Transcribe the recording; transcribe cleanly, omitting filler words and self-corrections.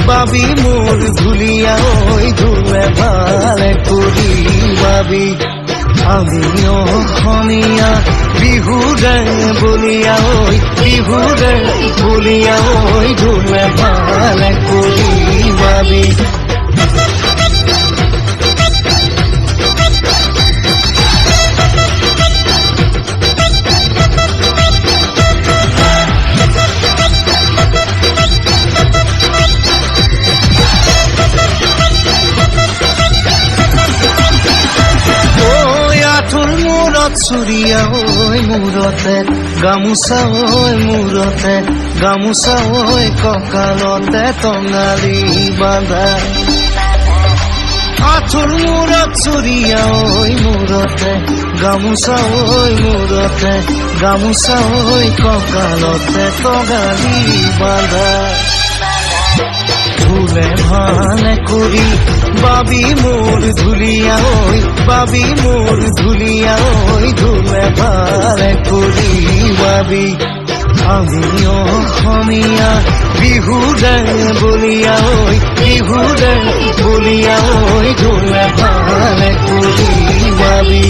বাবি মোৰ ধুলিয়া ওই ধুলে ভালে কৰি বাবি আমি অসমীয়া বিহুৰে বলিয়া ওই বিহুৰে বলিয়া ওই ধুলে ভালে কৰি বাবি চুৰিয়া ঐ মূৰতে গামোচা ঐ মূৰতে গামোচা ঐ কঁকালতে টঙালি বান্ধা আঁঠুৰ মূৰত চুৰিয়া ঐ মূৰতে গামোচা ঐ মূৰতে গামোচা ঐ কঁকালতে টঙালি বান্ধা ধুলে ভালে করি বাবি মোর ধুলিয়া ওই বাবি মোর ধুলিয়া ওই ধুলে ভালে করি বাবি আমি অসমীয়া বিহুৰে বলিয়া ওই বিহুৰে বলিয়া ওই ধুলে ভালে কৰি বাবি